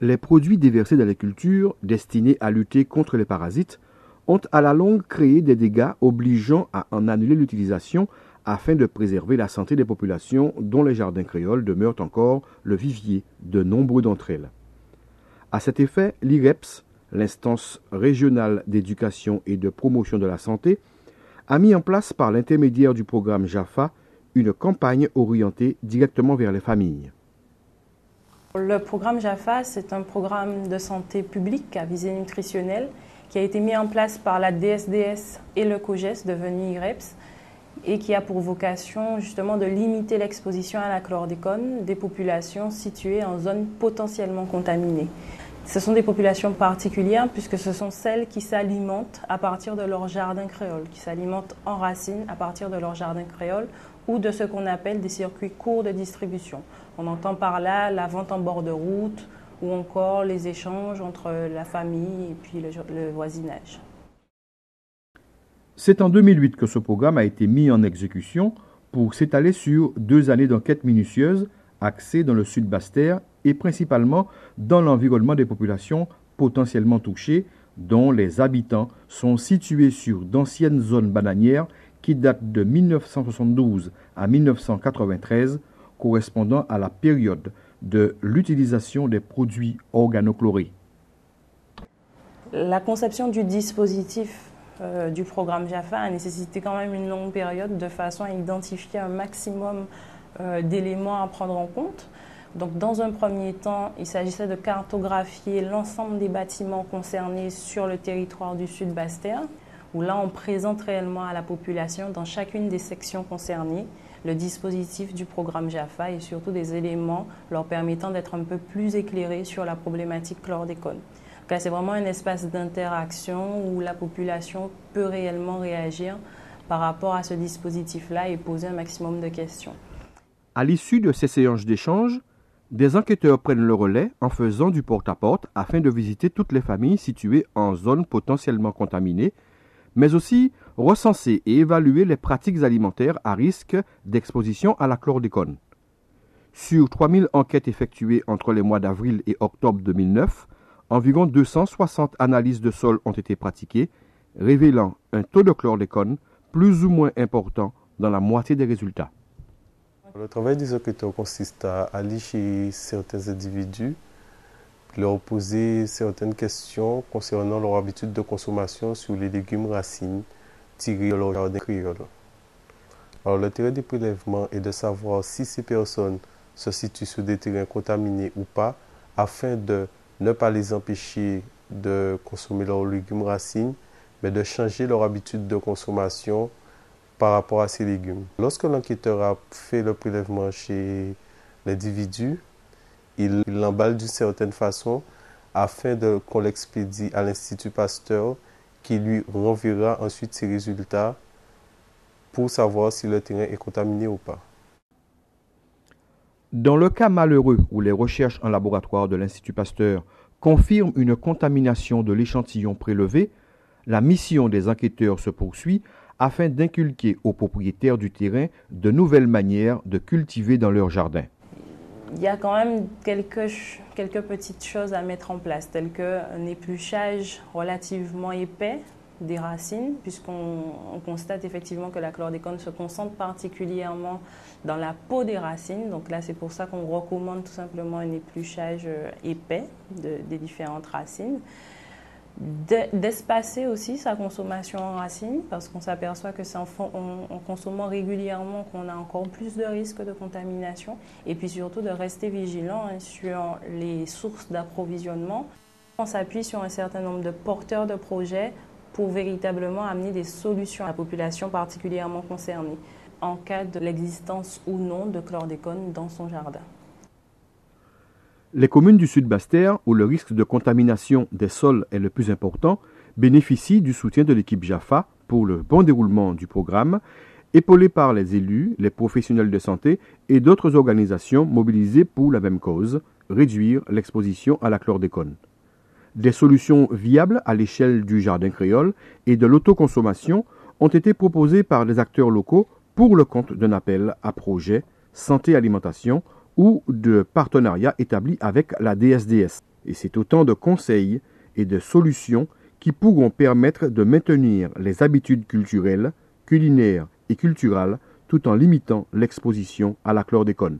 Les produits déversés dans les cultures destinés à lutter contre les parasites ont à la longue créé des dégâts obligeant à en annuler l'utilisation afin de préserver la santé des populations dont les jardins créoles demeurent encore le vivier de nombreux d'entre elles. À cet effet, l'IREPS, l'instance régionale d'éducation et de promotion de la santé, a mis en place par l'intermédiaire du programme JAFA une campagne orientée directement vers les familles. Le programme JAFA, c'est un programme de santé publique à visée nutritionnelle qui a été mis en place par la DSDS et le COGES, devenu IREPS, et qui a pour vocation justement de limiter l'exposition à la chlordécone des populations situées en zones potentiellement contaminées. Ce sont des populations particulières puisque ce sont celles qui s'alimentent à partir de leur jardin créole, qui s'alimentent en racines à partir de leur jardin créole ou de ce qu'on appelle des circuits courts de distribution. On entend par là la vente en bord de route ou encore les échanges entre la famille et puis le voisinage. C'est en 2008 que ce programme a été mis en exécution pour s'étaler sur 2 années d'enquête minutieuse axée dans le sud Basse-Terre et principalement dans l'environnement des populations potentiellement touchées dont les habitants sont situés sur d'anciennes zones bananières qui datent de 1972 à 1993, correspondant à la période de l'utilisation des produits organochlorés. La conception du dispositif du programme JAFA a nécessité quand même une longue période de façon à identifier un maximum d'éléments à prendre en compte. Donc, dans un premier temps, il s'agissait de cartographier l'ensemble des bâtiments concernés sur le territoire du Sud Basse-Terre, où là, on présente réellement à la population, dans chacune des sections concernées, le dispositif du programme JAFA et surtout des éléments leur permettant d'être un peu plus éclairés sur la problématique chlordécone. Donc là, c'est vraiment un espace d'interaction où la population peut réellement réagir par rapport à ce dispositif-là et poser un maximum de questions. À l'issue de ces séances d'échange, des enquêteurs prennent le relais en faisant du porte-à-porte afin de visiter toutes les familles situées en zones potentiellement contaminées, mais aussi recenser et évaluer les pratiques alimentaires à risque d'exposition à la chlordécone. Sur 3000 enquêtes effectuées entre les mois d'avril et octobre 2009, environ 260 analyses de sol ont été pratiquées, révélant un taux de chlordécone plus ou moins important dans la moitié des résultats. Le travail des enquêteurs consiste à aller chez certains individus, leur poser certaines questions concernant leur habitude de consommation sur les légumes racines tirés de leur jardin créole. Alors, l'intérêt des prélèvements est de savoir si ces personnes se situent sur des terrains contaminés ou pas, afin de ne pas les empêcher de consommer leurs légumes racines, mais de changer leur habitude de consommation par rapport à ces légumes. Lorsque l'enquêteur a fait le prélèvement chez l'individu, il l'emballe d'une certaine façon afin qu'on l'expédie à l'Institut Pasteur qui lui renverra ensuite ses résultats pour savoir si le terrain est contaminé ou pas. Dans le cas malheureux où les recherches en laboratoire de l'Institut Pasteur confirment une contamination de l'échantillon prélevé, la mission des enquêteurs se poursuit afin d'inculquer aux propriétaires du terrain de nouvelles manières de cultiver dans leur jardin. Il y a quand même quelques petites choses à mettre en place, telles qu'un épluchage relativement épais des racines, puisqu'on constate effectivement que la chlordécone se concentre particulièrement dans la peau des racines. Donc là, c'est pour ça qu'on recommande tout simplement un épluchage épais des différentes racines. D'espacer aussi sa consommation en racines, parce qu'on s'aperçoit que c'est en consommant régulièrement qu'on a encore plus de risques de contamination, et puis surtout de rester vigilant sur les sources d'approvisionnement. On s'appuie sur un certain nombre de porteurs de projets pour véritablement amener des solutions à la population particulièrement concernée, en cas de l'existence ou non de chlordécone dans son jardin. Les communes du Sud Basse-Terre, où le risque de contamination des sols est le plus important, bénéficient du soutien de l'équipe JAFA pour le bon déroulement du programme, épaulé par les élus, les professionnels de santé et d'autres organisations mobilisées pour la même cause, réduire l'exposition à la chlordécone. Des solutions viables à l'échelle du jardin créole et de l'autoconsommation ont été proposées par les acteurs locaux pour le compte d'un appel à projet santé-alimentation ou de partenariats établis avec la DSDS. Et c'est autant de conseils et de solutions qui pourront permettre de maintenir les habitudes culturelles, culinaires et culturelles tout en limitant l'exposition à la chlordécone.